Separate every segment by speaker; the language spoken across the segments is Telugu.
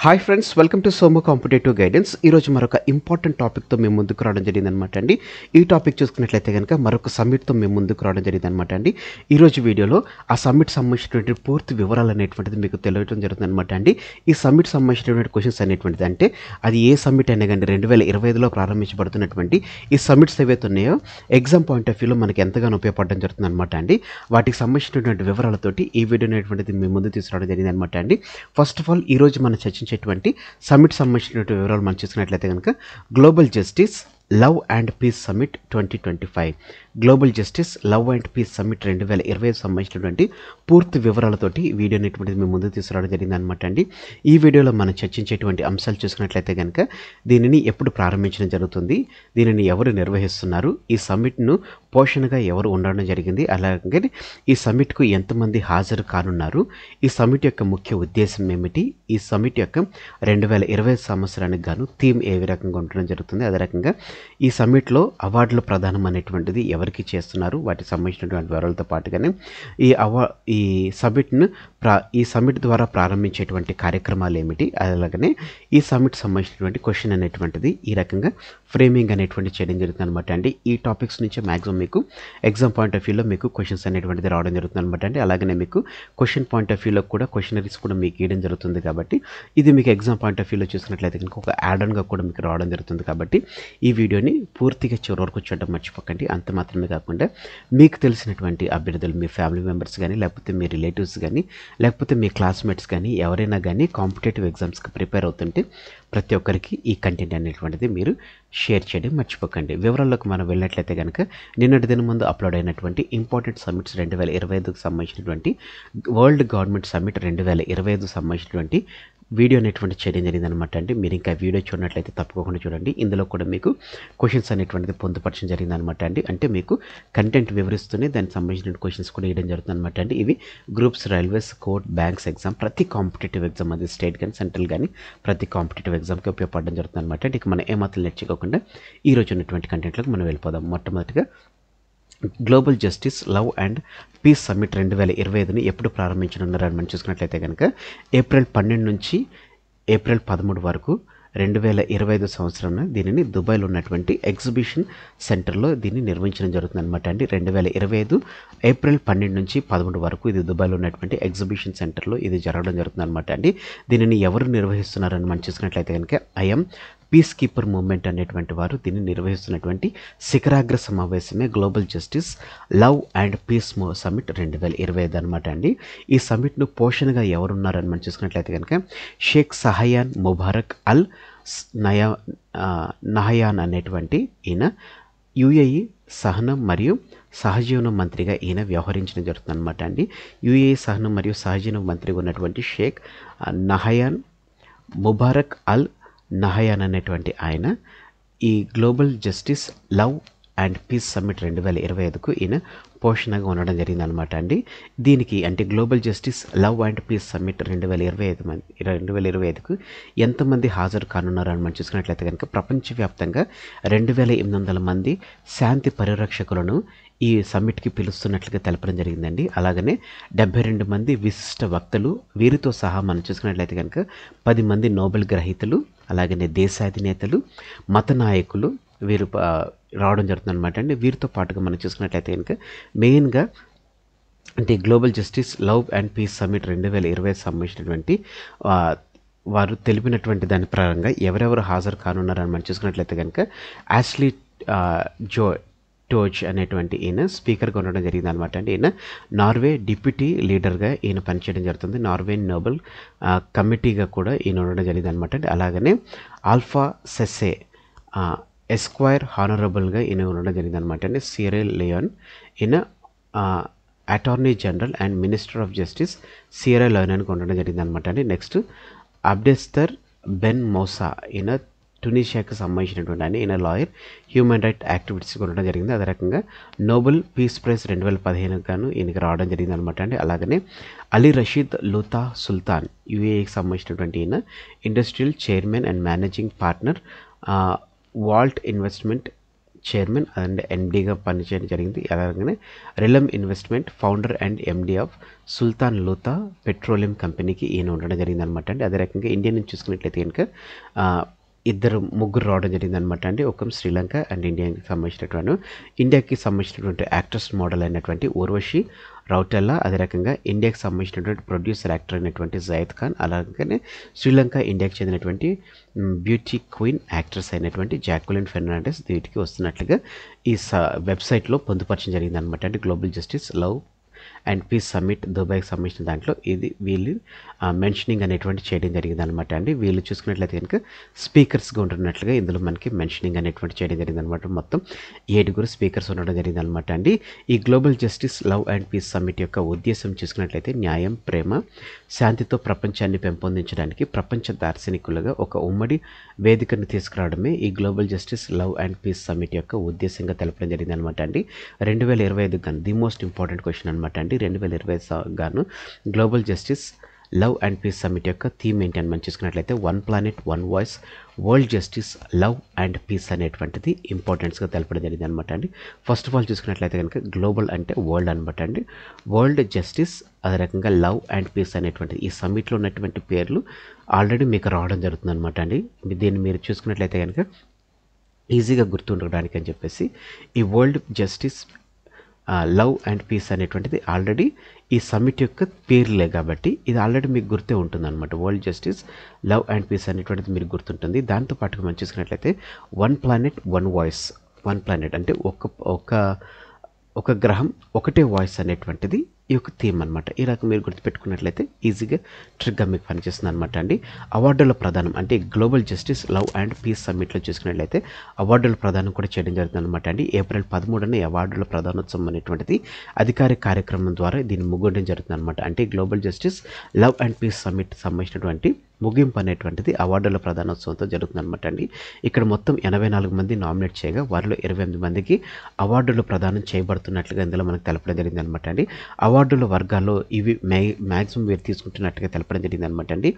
Speaker 1: Hi friends, welcome to Somo competitive guidance. ఈరోజు మరొక ఇంపార్టెంట్ టాపిక్తో మేము ముందుకు రావడం జరిగింది అనమాట అండి. ఈ టాపిక్ చూసుకున్నట్లయితే కనుక మరొక సమ్మిట్తో మేము ముందుకు రావడం జరిగింది అనమాట అండి. ఈరోజు వీడియోలో ఆ సమ్మిట్ సంబంధించినటువంటి పూర్తి వివరాలు అనేటువంటిది మీకు తెలియడం జరుగుతుంది అనమాట అండి. ఈ సమ్మిట్ సంబంధించినటువంటి క్వశ్చన్స్ అనేటువంటిది అంటే అది ఏ సమ్మిట్ అయినా కానీ 2025లో ప్రారంభించబడుతున్నటువంటి ఈ సమ్మిట్స్ ఏవైతే ఉన్నాయో ఎగ్జామ్ పాయింట్ ఆఫ్ వ్యూలో మనకి ఎంతగానో ఉపయోగపడడం జరుగుతుంది అనమాట అండి. వాటికి సంబంధించినటువంటి వివరాలతోటి ఈ వీడియో అనేటువంటిది మేము ముందు తీసుకురావడం జరిగింది అనమాట అండి. ఫస్ట్ ఆఫ్ ఆల్ ఈరోజు మనం చర్చించేటువంటి సమ్మిట్ సంబంధించినటువంటి వివరాలు మనం చూసుకున్నట్లయితే కనుక global justice love and peace summit 2025 global justice love and peace summit 2025 సంబంధించినటువంటి పూర్తి వివరాలతోటి వీడియో అనేటువంటిది మేము ముందు తీసుకురావడం జరిగింది అనమాట అండి. ఈ వీడియోలో మనం చర్చించేటువంటి అంశాలు చూసుకున్నట్లయితే కనుక దీనిని ఎప్పుడు ప్రారంభించడం జరుగుతుంది, దీనిని ఎవరు నిర్వహిస్తున్నారు, ఈ సమ్మిట్ను పోషణగా ఎవరు ఉండడం జరిగింది, అలాగే ఈ సమ్మిట్కు ఎంతమంది హాజరు కానున్నారు, ఈ సమ్మిట్ యొక్క ముఖ్య ఉద్దేశం ఏమిటి, ఈ సమ్మిట్ యొక్క 2025 సంవత్సరానికి గాను థీమ్ ఏ రకంగా ఉండడం జరుగుతుంది, అదే రకంగా ఈ సమ్మిట్లో అవార్డుల ప్రదానం అనేటువంటిది ఎవరికి చేస్తున్నారు, వాటికి సంబంధించినటువంటి వివరాలతో పాటుగానే ఈ సమ్మిట్ ద్వారా ప్రారంభించేటువంటి కార్యక్రమాలు ఏమిటి, అలాగనే ఈ సమ్మిట్ సంబంధించినటువంటి క్వశ్చన్ అనేటువంటిది ఈ రకంగా ఫ్రేమింగ్ అనేటువంటి చేయడం జరుగుతుంది అనమాట అండి. ఈ టాపిక్స్ నుంచి మ్యాక్సిమం మీకు ఎగ్జామ్ పాయింట్ ఆఫ్ వ్యూలో మీకు క్వశ్చన్స్ అనేటువంటిది రావడం జరుగుతుంది అనమాట అండి. అలాగనే మీకు క్వశ్చన్ పాయింట్ ఆఫ్ వ్యూలో కూడా క్వశ్చనరీస్ కూడా మీకు ఇవ్వడం జరుగుతుంది కాబట్టి ఇది మీకు ఎగ్జామ్ పాయింట్ ఆఫ్ వ్యూలో చూసినట్లయితే కనుక ఒక యాడ్ ఆన్గా కూడా మీకు రావడం జరుగుతుంది కాబట్టి ఈ వీడియోని పూర్తిగా చివరి వరకు చూడడం మర్చిపోకండి. అంత మాత్రమే కాకుండా మీకు తెలిసినటువంటి అభ్యర్థులు, మీ ఫ్యామిలీ మెంబర్స్ కానీ, లేకపోతే మీ రిలేటివ్స్ కానీ, లేకపోతే మీ క్లాస్మేట్స్ కానీ ఎవరైనా కానీ కాంపిటేటివ్ ఎగ్జామ్స్కి ప్రిపేర్ అవుతుంటే ప్రతి ఒక్కరికి ఈ కంటెంట్ అనేటువంటిది మీరు షేర్ చేయడం మర్చిపోకండి. వివరాల్లోకి మనం వెళ్ళినట్లయితే కనుక నిన్నటి దిన ముందు అప్లోడ్ అయినటువంటి ఇంపార్టెంట్ సమ్మిట్స్ 2025కి సంబంధించినటువంటి వరల్డ్ గవర్నమెంట్ సమ్మిట్ 2025 సంబంధించినటువంటి వీడియో అనేటువంటి చేయడం జరిగింది అనమాట అండి. మీరు ఇంకా వీడియో చూడనట్లయితే తప్పకుండా చూడండి. ఇందులో కూడా మీకు క్వశ్చన్స్ అనేటువంటిది పొందుపరచడం జరిగింది అనమాట అండి. అంటే మీకు కంటెంట్ వివరిస్తూనే దానికి సంబంధించిన క్వశ్చన్స్ కూడా ఇవ్వడం జరుగుతుంది అనమాట అండి. ఇవి groups, railways, court, banks exam, ప్రతి కాంపిటేటివ్ ఎగ్జామ్, అది స్టేట్ కానీ సెంట్రల్ కానీ ప్రతి కాంపిటేటివ్ ఎగ్జామ్కి ఉపయోగపడడం జరుగుతుంది అనమాట. ఇక మనం ఏమాత్రం నేర్చుకోకుండా ఈ రోజు ఉన్నటువంటి కంటెంట్లోకి మనం వెళ్ళిపోదాం. మొట్టమొదటిగా global justice love and peace summit 2025ని ఎప్పుడు ప్రారంభించనున్నారని మనం చూసుకున్నట్లయితే కనుక ఏప్రిల్ 12 నుంచి ఏప్రిల్ 13 వరకు 2025 సంవత్సరంలో దీనిని దుబాయ్లో ఉన్నటువంటి ఎగ్జిబిషన్ సెంటర్లో దీన్ని నిర్వహించడం జరుగుతుంది అనమాట అండి. 2025 ఏప్రిల్ 12 నుంచి 13 వరకు ఇది దుబాయ్లో ఉన్నటువంటి ఎగ్జిబిషన్ సెంటర్లో ఇది జరగడం జరుగుతుంది అనమాట అండి. దీనిని ఎవరు నిర్వహిస్తున్నారని మనం చూసుకున్నట్లయితే కనుక ఐఎం పీస్ కీపర్ మూవ్మెంట్ అనేటువంటి వారు దీన్ని నిర్వహిస్తున్నటువంటి శిఖరాగ్ర సమావేశమే global justice love and peace summit 2025 అనమాట అండి. ఈ సమ్మిట్ను పోషణగా ఎవరున్నారని మనం చూసుకున్నట్లయితే కనుక షేక్ సహయాన్ ముబారక్ అల్ నహయాన్ అనేటువంటి ఈయన యుఏఈ సహనం మరియు సహజీవనం మంత్రిగా ఈయన వ్యవహరించడం జరుగుతుంది అనమాట అండి. యుఏఈ సహనం మరియు సహజీవనం మంత్రిగా ఉన్నటువంటి షేక్ నహయాన్ ముబారక్ అల్ నహయాన్ అనేటువంటి ఆయన ఈ global justice love and peace summit 2025కు ఈయన పోషణగా ఉండడం జరిగింది అనమాట అండి. దీనికి అంటే global justice love and peace summit 2025కు ఎంతమంది హాజరు కానున్నారని మనం చూసుకున్నట్లయితే కనుక ప్రపంచవ్యాప్తంగా 2800 మంది శాంతి పరిరక్షకులను ఈ సమ్మిట్కి పిలుస్తున్నట్లుగా తెలపడం జరిగిందండి. అలాగనే 72 మంది విశిష్ట వక్తలు, వీరితో సహా మనం చూసుకున్నట్లయితే కనుక 10 మంది నోబెల్ గ్రహీతలు, అలాగనే దేశాధినేతలు, మత నాయకులు వీరు రావడం జరుగుతుంది అనమాట అండి. వీరితో పాటుగా మనం చూసుకున్నట్లయితే కనుక మెయిన్గా అంటే global justice love and peace summit 2025 సంబంధించినటువంటి వారు తెలిపినటువంటి దాని ప్రకారంగా ఎవరెవరు హాజరు కానున్నారని మనం చూసుకున్నట్లయితే కనుక యాష్లీ టోజ్ అనేటువంటి ఈయన స్పీకర్గా ఉండడం జరిగింది అనమాట అండి. ఈయన నార్వే డిప్యూటీ లీడర్గా ఈయన పనిచేయడం జరుగుతుంది. నార్వే నోబెల్ కమిటీగా కూడా ఈయన ఉండడం జరిగింది అనమాట అండి. అలాగనే ఆల్ఫా సెస్సే ఎస్క్వైర్ హానరబుల్గా ఈయన ఉండడం జరిగింది అనమాట అండి. సియరెల్ లియోన్ ఈయన attorney general and minister of justice Sierra లియోన్గా ఉండడం జరిగింది అనమాట అండి. నెక్స్ట్ అబ్డెస్తర్ బెన్ మోసా ఈయన టునీషియాకి సంబంధించినటువంటి ఈయన లాయర్, హ్యూమన్ రైట్ యాక్టివిటీస్ ఉండడం జరిగింది. అదే రకంగా నోబెల్ పీస్ ప్రైజ్ 2015 గాను ఈయనకి రావడం జరిగింది అనమాట అండి. అలాగనే అలీ రషీద్ లుతా సుల్తాన్ యుఏఈకి సంబంధించినటువంటి ఈయన industrial chairman and managing partner Vault investment chairman and ఎండీగా పనిచేయడం జరిగింది. అలాగనే Realm investment founder and MD of Sultan Lootah petroleum కంపెనీకి ఈయన ఉండడం జరిగింది అనమాట అండి. అదే రకంగా ఇండియా నుంచి చూసుకున్నట్లయితే కనుక ముగ్గురు రావడం జరిగింది అనమాట అండి. ఒక శ్రీలంక అండ్ ఇండియాకి సంబంధించినటువంటి యాక్ట్రెస్ మోడల్ అయినటువంటి ఊర్వశి రౌటెల్లా, అదే రకంగా ఇండియాకి సంబంధించినటువంటి ప్రొడ్యూసర్ యాక్టర్ అయినటువంటి జయద్ ఖాన్, అలాగనే శ్రీలంక ఇండియాకి చెందినటువంటి బ్యూటీ క్వీన్ యాక్ట్రెస్ అయినటువంటి జాక్వెలిన్ ఫెర్నాండెస్ వీటికి వస్తున్నట్లుగా ఈ వెబ్సైట్లో పొందుపరచడం జరిగింది అనమాట అండి. Global justice love and peace summit దుబాయ్కి సంబంధించిన దాంట్లో ఇది వీళ్ళు మెన్షనింగ్ అనేటువంటి చేయడం జరిగింది అనమాట అండి. వీళ్ళు చూసుకున్నట్లయితే కనుక స్పీకర్స్గా ఉంటున్నట్లుగా ఇందులో మనకి మెన్షనింగ్ అనేటువంటి చేయడం జరిగింది అనమాట. మొత్తం 7 స్పీకర్స్ ఉండడం జరిగింది అనమాట అండి. ఈ global justice love and peace summit యొక్క ఉద్దేశం చూసుకున్నట్లయితే న్యాయం, ప్రేమ, శాంతితో ప్రపంచాన్ని పెంపొందించడానికి ప్రపంచ దార్శనికులుగా ఒక ఉమ్మడి వేదికను తీసుకురావడమే ఈ global justice love and peace summit యొక్క ఉద్దేశంగా తెలపడం జరిగింది అనమాట అండి. 2025 గాను ది మోస్ట్ ఇంపార్టెంట్ క్వశ్చన్ అనమాట అండి. 2025 గాను global justice love and peace summit యొక్క థీమ్ ఏంటి అని మనం చూసుకున్నట్లయితే one planet one voice world justice love and peace అనేటువంటిది ఇంపార్టెన్స్గా తెలపడం జరిగింది అనమాట అండి. ఫస్ట్ ఆఫ్ ఆల్ చూసుకున్నట్లయితే కనుక గ్లోబల్ అంటే వరల్డ్ అనమాట అండి. వరల్డ్ జస్టిస్ అదే రకంగా లవ్ అండ్ పీస్ అనేటువంటిది ఈ సమ్మిట్లో ఉన్నటువంటి పేర్లు ఆల్రెడీ మీకు రావడం జరుగుతుంది అనమాట అండి. దీన్ని మీరు చూసుకున్నట్లయితే కనుక ఈజీగా గుర్తుండడానికి అని చెప్పేసి ఈ world justice love and peace అనేటువంటిది ఆల్రెడీ ఈ సమ్మిట్ యొక్క పేర్లే కాబట్టి ఇది ఆల్రెడీ మీకు గుర్తే ఉంటుంది అనమాట. World justice love and peace అనేటువంటిది మీరు గుర్తుంటుంది. దాంతోపాటుగా మనం చూసుకున్నట్లయితే one planet one voice, one planet అంటే ఒక గ్రహం ఒకటే వాయిస్ అనేటువంటిది ఈ యొక్క థీమ్ అనమాట. ఈ రకం మీరు గుర్తుపెట్టుకున్నట్లయితే ఈజీగా ట్రిక్గా మీకు పనిచేస్తుంది అనమాట అండి. అవార్డుల ప్రదానం అంటే global justice love and peace సమ్మిట్లో చూసుకున్నట్లయితే అవార్డుల ప్రదానం కూడా చేయడం జరుగుతుంది అనమాట అండి. ఏప్రిల్ 13న అవార్డుల ప్రదానోత్సవం అనేటువంటిది అధికారిక కార్యక్రమం ద్వారా దీన్ని ముగించడం జరుగుతుంది అనమాట. అంటే global justice love and peace summit సంబంధించినటువంటి ముగింపు అనేటువంటిది అవార్డుల ప్రదానోత్సవంతో జరుగుతుంది అనమాట అండి. ఇక్కడ మొత్తం 84 మంది నామినేట్ చేయగా వారిలో 28 మందికి అవార్డులు ప్రదానం చేయబడుతున్నట్లుగా ఇందులో మనకు తెలపడం జరిగింది అనమాట అండి. అవార్డుల వర్గాల్లో ఇవి మ్యాక్సిమం వీరు తీసుకుంటున్నట్టుగా తెలపడం జరిగింది అనమాట అండి.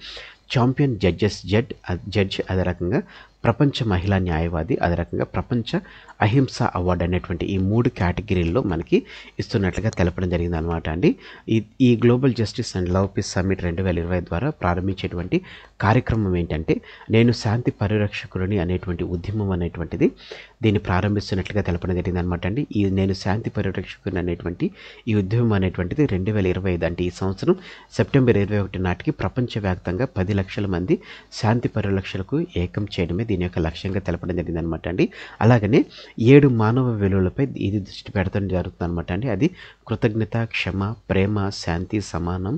Speaker 1: ఛాంపియన్ జడ్జ్ అదే రకంగా ప్రపంచ మహిళా న్యాయవాది, అదే రకంగా ప్రపంచ అహింస అవార్డు అనేటువంటి ఈ 3 కేటగిరీల్లో మనకి ఇస్తున్నట్లుగా తెలపడం జరిగింది అనమాట అండి. ఈ global justice and love piece summit 2020 ద్వారా ప్రారంభించేటువంటి కార్యక్రమం ఏంటంటే నేను శాంతి పరిరక్షకుడిని అనేటువంటి ఉద్యమం అనేటువంటిది దీన్ని ప్రారంభిస్తున్నట్లుగా తెలపడం జరిగింది అనమాట అండి. ఈ నేను శాంతి పరిరక్షకుడిని అనేటువంటి ఈ ఉద్యమం అనేటువంటిది 2025 అంటే ఈ సంవత్సరం సెప్టెంబర్ 21 నాటికి ప్రపంచవ్యాప్తంగా 10 లక్షల మంది శాంతి పరిరక్షకులకు ఏకం చేయడమే దీని యొక్క లక్ష్యంగా తెలపడం జరిగింది అనమాట అండి. అలాగనే 7 మానవ విలువలపై ఇది దృష్టి పెడతాం జరుగుతుంది అనమాట అండి. అది కృతజ్ఞత, క్షమ, ప్రేమ, శాంతి, సమానం,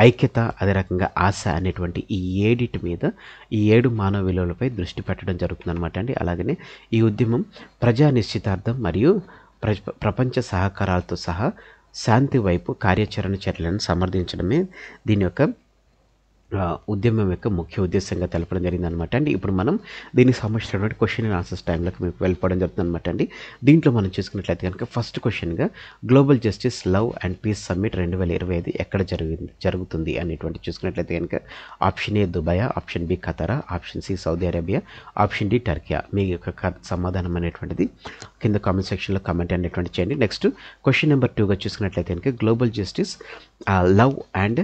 Speaker 1: ఐక్యత, అదే రకంగా ఆశ అనేటువంటి ఈ 7 మీద ఈ 7 మానవ విలువలపై దృష్టి పెట్టడం జరుగుతుంది అనమాట అండి. అలాగనే ఈ ఉద్యమం ప్రజా నిశ్చితార్థం మరియు ప్రపంచ సహకారాలతో సహా శాంతి వైపు కార్యాచరణ చర్యలను సమర్థించడమే దీని యొక్క ఉద్యమం యొక్క ముఖ్య ఉద్దేశంగా తెలపడం జరిగింది అనమాట అండి. ఇప్పుడు మనం దీనికి సంబంధించినటువంటి క్వశ్చన్ అండ్ ఆన్సర్స్ టైంలోకి మీకు వెళ్ళిపోవడం జరుగుతుంది అనమాట అండి. దీంట్లో మనం చూసుకున్నట్లయితే కనుక ఫస్ట్ క్వశ్చన్గా global justice love and peace summit 2025 ఎక్కడ జరుగుతుంది అనేటువంటి చూసుకున్నట్లయితే కనుక option A Dubai, option B Qatar, option C Saudi Arabia, option D Turkiye. మీ యొక్క సమాధానం అనేటువంటిది కింద కామెంట్ సెక్షన్లో కామెంట్ అనేటువంటి చేయండి. నెక్స్ట్ క్వశ్చన్ నెంబర్ 2గా చూసుకున్నట్లయితే కనుక global justice love and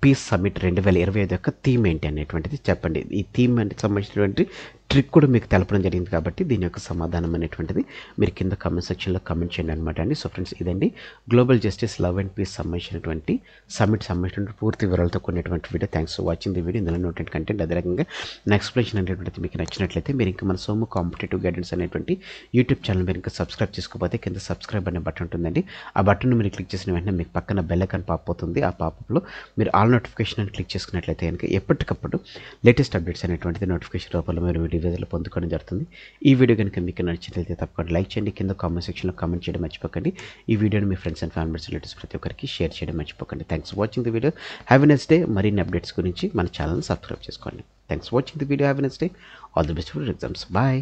Speaker 1: peace summit 2025 యొక్క థీమ్ ఏంటి అనేటువంటిది చెప్పండి. ఈ థీమ్ అంటే సంబంధించినటువంటి ట్రిక్ కూడా మీకు తెలపడం జరిగింది కాబట్టి దీని యొక్క సమాధానం అనేటువంటిది మీరు కింద కామెంట్ సెక్షన్లో కామెంట్ చేయండి అనమాట అండి. సో ఫ్రెండ్స్, ఇదండి global justice love and peace సంబంధించినటువంటి సంబంధించినటువంటి పూర్తి వివరాలతో కొన్నటువంటి video. Thanks for watching the video. ఇందులో ఉన్నటువంటి కంటెంట్ అదే రకంగా ఎక్స్ప్లెనేషన్ అనేటువంటిది మీకు నచ్చినట్లయితే మీరు ఇంకా మన సోము కాంపిటేటివ్ గైడెన్స్ అనేటువంటి యూట్యూబ్ ఛానల్ మీరు ఇంకా సబ్స్క్రైబ్ చేసుకోకపోతే కింద సబ్స్క్రైబ్ అనే బటన్ ఉంటుందండి. ఆ బటన్ మీరు క్లిక్ చేసిన వెంటనే మీకు పక్కన బెల్ ఐకాన్ పాప్ అవుతుంది. ఆ పాపప్లో మీరు ఆల్ నోటిఫికేషన్ అని క్లిక్ చేసుకున్నట్లయితే కనుక ఎప్పటికప్పుడు లేటెస్ట్ అప్డేట్స్ అనేటువంటిది నోటిఫికేషన్ రూపంలో మీరు వీడియోలో పొందుకోవడం జరుగుతుంది. ఈ వీడియో కనుక మీకు నచ్చినట్లయితే తప్పకుండా లైక్ చేయండి. కింద కామెంట్ సెక్షన్లో కామెంట్ చేయడం మర్చిపోకండి. ఈ వీడియోని మీ ఫ్రెండ్స్ అండ్ ఫ్యామిలీస్ రిలేటివ్స్ ప్రతి ఒక్కరికి షేర్ చేయడం మర్చిపోకండి. Thanks for watching the video. Have a nice day. మరిన్ని అప్డేట్స్ గురించి మన ఛానల్ని సబ్స్క్రైబ్ చేసుకోండి. Thanks for watching the video. Have a nice day. All the best for exams. Bye.